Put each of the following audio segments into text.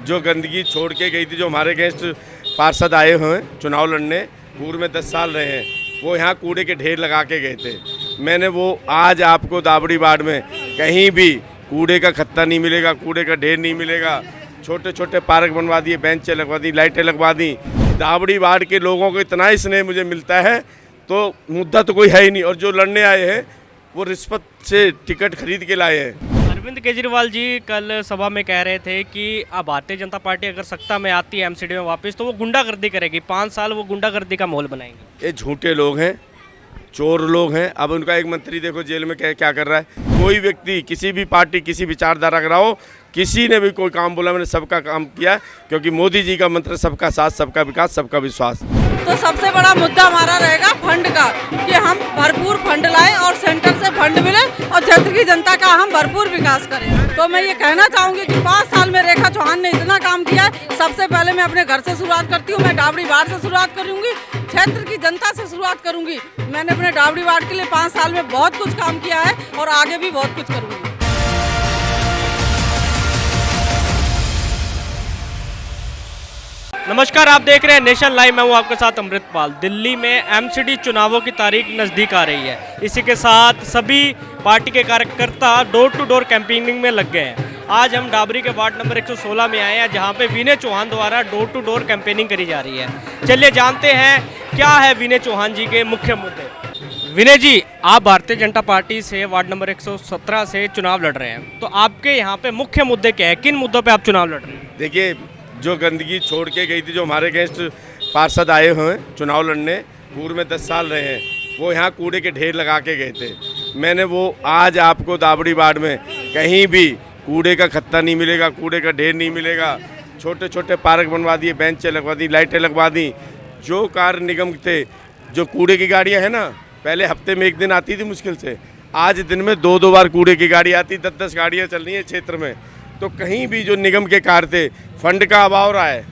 जो गंदगी छोड़ के गई थी, जो हमारे अगेंस्ट पार्षद आए हुए हैं चुनाव लड़ने, पूर्व में 10 साल रहे हैं, वो यहाँ कूड़े के ढेर लगा के गए थे। मैंने वो आज आपको दाबड़ी वार्ड में कहीं भी कूड़े का खत्ता नहीं मिलेगा, कूड़े का ढेर नहीं मिलेगा। छोटे छोटे पार्क बनवा दिए, बेंचें लगवा दी, लाइटें लगवा दी। दाबड़ी वार्ड के लोगों को इतना ही स्नेह मुझे मिलता है, तो मुद्दा तो कोई है ही नहीं। और जो लड़ने आए हैं वो रिश्वत से टिकट खरीद के लाए हैं। अरविंद केजरीवाल जी कल सभा में कह रहे थे कि अब भारतीय जनता पार्टी अगर सत्ता में आती है एमसीडी में वापस, तो वो गुंडागर्दी करेगी, 5 साल वो गुंडागर्दी का माहौल बनाएंगे। ये झूठे लोग हैं, चोर लोग हैं। अब उनका एक मंत्री देखो जेल में क्या कर रहा है। कोई व्यक्ति, किसी भी पार्टी, किसी विचारधारा का रहा हो, किसी ने भी कोई काम बोला, मैंने सबका काम किया, क्योंकि मोदी जी का मंत्र सबका साथ, सबका विकास, सबका विश्वास। तो सबसे बड़ा मुद्दा हमारा रहेगा फंड का, कि हम भरपूर फंड लाएं और सेंटर से फंड मिले और क्षेत्र की जनता का हम भरपूर विकास करें। तो मैं ये कहना चाहूँगी कि 5 साल में रेखा चौहान ने इतना काम किया है। सबसे पहले मैं अपने घर से शुरुआत करती हूँ, मैं दाबड़ी वार्ड से शुरुआत करूँगी, क्षेत्र की जनता से शुरुआत करूँगी। मैंने अपने दाबड़ी वार्ड के लिए 5 साल में बहुत कुछ काम किया है और आगे भी बहुत कुछ करूँगी। नमस्कार, आप देख रहे हैं नेशन लाइव। मैं हूं आपके साथ अमृतपाल। दिल्ली में एमसीडी चुनावों की तारीख नज़दीक आ रही है। इसी के साथ सभी पार्टी के कार्यकर्ता डोर टू डोर कैंपेनिंग में लग गए हैं। आज हम डाबरी के वार्ड नंबर 116 में आए हैं, जहां पे विनय चौहान द्वारा डोर टू डोर कैंपेनिंग करी जा रही है। चलिए जानते हैं क्या है विनय चौहान जी के मुख्य मुद्दे। विनय जी, आप भारतीय जनता पार्टी से वार्ड नंबर 117 से चुनाव लड़ रहे हैं, तो आपके यहाँ पे मुख्य मुद्दे क्या है? किन मुद्दों पर आप चुनाव लड़ रहे हैं? देखिए, जो गंदगी छोड़ के गई थी, जो हमारे अगेंस्ट पार्षद आए हुए हैं चुनाव लड़ने, पूर्व में 10 साल रहे हैं, वो यहाँ कूड़े के ढेर लगा के गए थे। मैंने वो आज आपको दाबड़ी वार्ड में कहीं भी कूड़े का खत्ता नहीं मिलेगा, कूड़े का ढेर नहीं मिलेगा। छोटे छोटे पार्क बनवा दिए, बेंचें लगवा दी, लाइटें लगवा दी। जो कार्य निगम थे, जो कूड़े की गाड़ियाँ हैं ना, पहले हफ्ते में 1 दिन आती थी मुश्किल से, आज दिन में 2-2 बार कूड़े की गाड़ी आती, 10-10 गाड़ियाँ चल रही हैं क्षेत्र में। तो कहीं भी जो निगम के कार्य थे, फंड का अभाव रहा है।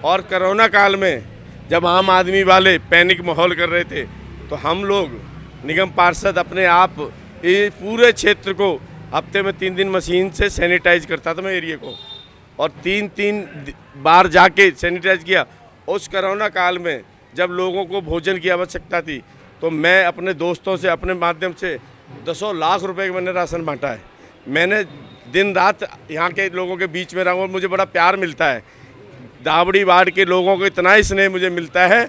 और कोरोना काल में जब आम आदमी वाले पैनिक माहौल कर रहे थे, तो हम लोग निगम पार्षद अपने आप ये पूरे क्षेत्र को हफ्ते में 3 दिन मशीन से सैनिटाइज करता था मैं एरिया को, और 3-3 बार जाके सैनिटाइज किया। उस कोरोना काल में जब लोगों को भोजन की आवश्यकता थी, तो मैं अपने दोस्तों से, अपने माध्यम से 10 लाख रुपए का मैंने राशन बांटा है। मैंने दिन रात यहाँ के लोगों के बीच में रहा और मुझे बड़ा प्यार मिलता है। दाबड़ी वार्ड के लोगों को इतना ही स्नेह मुझे मिलता है,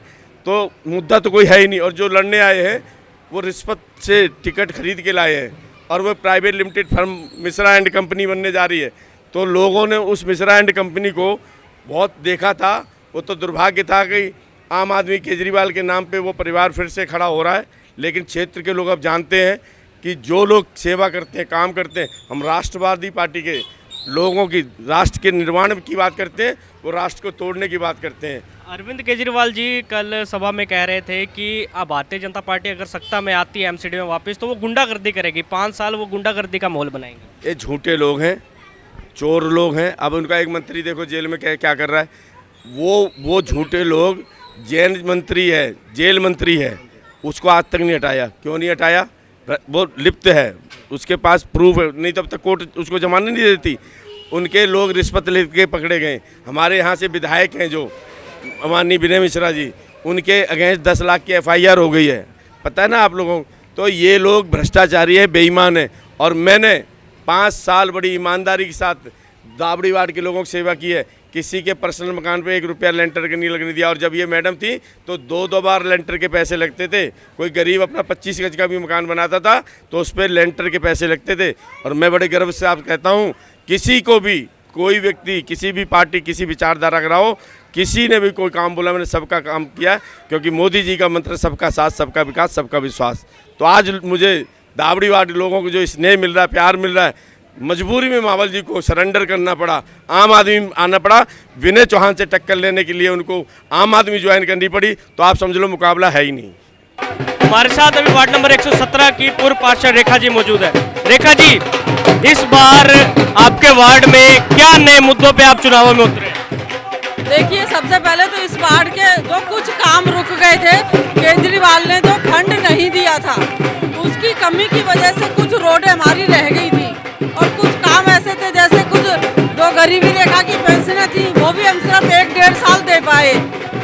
तो मुद्दा तो कोई है ही नहीं। और जो लड़ने आए हैं वो रिश्वत से टिकट खरीद के लाए हैं, और वो private limited firm Mishra and company बनने जा रही है। तो लोगों ने उस मिश्रा एंड कंपनी को बहुत देखा था। वो तो दुर्भाग्य था कि आम आदमी केजरीवाल के नाम पे वो परिवार फिर से खड़ा हो रहा है। लेकिन क्षेत्र के लोग अब जानते हैं कि जो लोग सेवा करते हैं, काम करते हैं, हम राष्ट्रवादी पार्टी के लोगों की राष्ट्र के निर्माण की बात करते हैं, वो राष्ट्र को तोड़ने की बात करते हैं। अरविंद केजरीवाल जी कल सभा में कह रहे थे कि अब भारतीय जनता पार्टी अगर सत्ता में आती है एमसीडी में वापस, तो वो गुंडागर्दी करेगी, 5 साल वो गुंडागर्दी का माहौल बनाएंगे। ये झूठे लोग हैं, चोर लोग हैं। अब उनका एक मंत्री देखो जेल में क्या कर रहा है। वो झूठे लोग, जेल मंत्री है, जेल मंत्री है, उसको आज तक नहीं हटाया। क्यों नहीं हटाया? वो लिप्त है, उसके पास प्रूफ है, नहीं तब तक कोर्ट उसको जमानत नहीं देती। उनके लोग रिश्वत लेके पकड़े गए। हमारे यहाँ से विधायक हैं जो माननीय विनय मिश्रा जी, उनके अगेंस्ट 10 लाख की FIR हो गई है, पता है ना आप लोगों को। तो ये लोग भ्रष्टाचारी है, बेईमान है। और मैंने 5 साल बड़ी ईमानदारी के साथ दाबड़ी वार्ड के लोगों की सेवा की है। किसी के पर्सनल मकान पे 1 रुपया लेंटर का नहीं लगने दिया। और जब ये मैडम थी तो 2-2 बार लेंटर के पैसे लगते थे। कोई गरीब अपना 25 गज का भी मकान बनाता था तो उस पर लेंटर के पैसे लगते थे। और मैं बड़े गर्व से आप कहता हूँ, किसी को भी, कोई व्यक्ति, किसी भी पार्टी, किसी विचारधारा का रहा हो, किसी ने भी कोई काम बोला, मैंने सबका काम किया, क्योंकि मोदी जी का मंत्र सबका साथ, सबका विकास, सबका विश्वास। तो आज मुझे दाबड़ी वार्ड लोगों को जो स्नेह मिल रहा है, प्यार मिल रहा है, मजबूरी में मावल जी को सरेंडर करना पड़ा, आम आदमी आना पड़ा। विनय चौहान से टक्कर लेने के लिए उनको आम आदमी ज्वाइन करनी पड़ी। तो आप समझ लो मुकाबला है ही नहीं। हमारे साथ अभी वार्ड नंबर 117 की पूर्व पार्षद रेखा जी मौजूद है। रेखा जी, इस बार आपके वार्ड में क्या नए मुद्दों पे आप चुनावों में उतरे? देखिए, सबसे पहले तो इस वार्ड के जो कुछ काम रुक गए थे, केजरीवाल ने जो फंड नहीं दिया था, उसकी कमी की वजह से कुछ रोडें हमारी रह गई थी। और कुछ काम ऐसे थे, जैसे कुछ जो गरीबी रेखा की पेंशनें थी वो भी हम सिर्फ 1-1.5 साल दे पाए।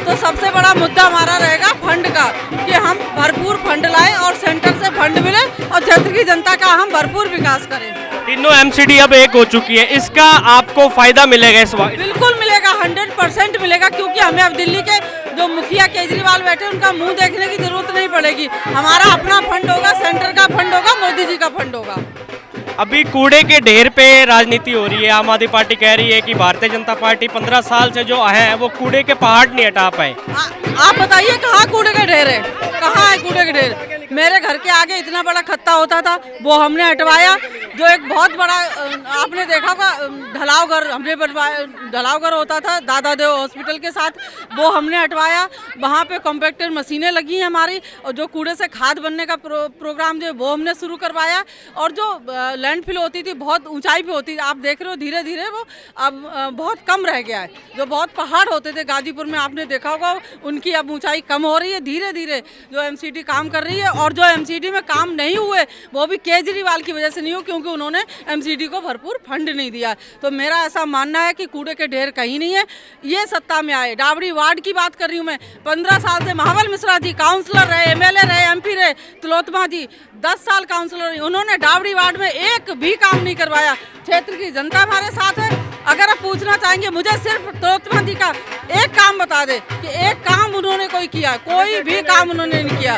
तो सबसे बड़ा मुद्दा हमारा रहेगा फंड का, कि हम भरपूर फंड लाएं और सेंटर से फंड मिले और क्षेत्र की जनता का हम भरपूर विकास करें। तीनों एमसीडी अब एक हो चुकी है, इसका आपको फायदा मिलेगा इस बार? बिल्कुल मिलेगा, 100% मिलेगा, क्योंकि हमें अब दिल्ली के जो मुखिया केजरीवाल बैठे उनका मुंह देखने की जरूरत नहीं पड़ेगी। हमारा अपना फंड होगा, सेंटर का फंड होगा, मोदी जी का फंड होगा। अभी कूड़े के ढेर पे राजनीति हो रही है। आम आदमी पार्टी कह रही है कि भारतीय जनता पार्टी 15 साल से जो है वो कूड़े के पहाड़ नहीं हटा पाए। आप बताइए कहाँ कूड़े के ढेर है, कहाँ है कूड़े के ढेर? मेरे घर के आगे इतना बड़ा खत्ता होता था, वो हमने हटवाया। जो एक बहुत बड़ा आपने देखा होगा ढलाव घर हमने बनवाया, ढलाव घर होता था दादादेव हॉस्पिटल के साथ, वो हमने हटवाया। वहाँ पे कॉम्पैक्टर मशीनें लगी हैं हमारी, और जो कूड़े से खाद बनने का प्रोग्राम जो है वो हमने शुरू करवाया। और जो लैंडफिल होती थी बहुत ऊंचाई पे होती थी, आप देख रहे हो धीरे धीरे वो अब बहुत कम रह गया है। जो बहुत पहाड़ होते थे गाजीपुर में आपने देखा होगा, उनकी अब ऊंचाई कम हो रही है। धीरे धीरे जो एमसीडी काम कर रही है, और जो एमसीडी में काम नहीं हुए वो भी केजरीवाल की वजह से नहीं हुए, क्योंकि उन्होंने एमसीडी को भरपूर फंड नहीं दिया। तो मेरा ऐसा मानना है कि कूड़े के ढेर कहीं नहीं है, ये सत्ता में आए। डाबड़ी वार्ड की बात कर रही हूँ मैं, 15 साल से महाबल मिश्रा जी काउंसलर रहे, एमएलए रहे, एमपी रहे, तिलोत्तमा जी 10 साल काउंसलर रही, उन्होंने डाबड़ी वार्ड में एक भी काम नहीं करवाया। क्षेत्र की जनता हमारे साथ है। अगर आप पूछना चाहेंगे मुझे सिर्फ तिलोत्तमा जी का एक काम बता दे कि एक काम उन्होंने कोई किया, कोई भी काम उन्होंने नहीं किया।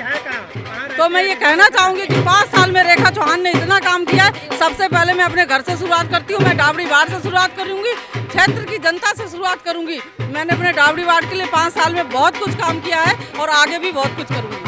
तो मैं ये कहना चाहूँगी कि 5 साल में रेखा चौहान ने इतना काम किया है। सबसे पहले मैं अपने घर से शुरुआत करती हूँ, मैं डाबड़ी वार्ड से शुरुआत करूँगी, क्षेत्र की जनता से शुरुआत करूँगी। मैंने अपने डाबड़ी वार्ड के लिए 5 साल में बहुत कुछ काम किया है और आगे भी बहुत कुछ करूँगी।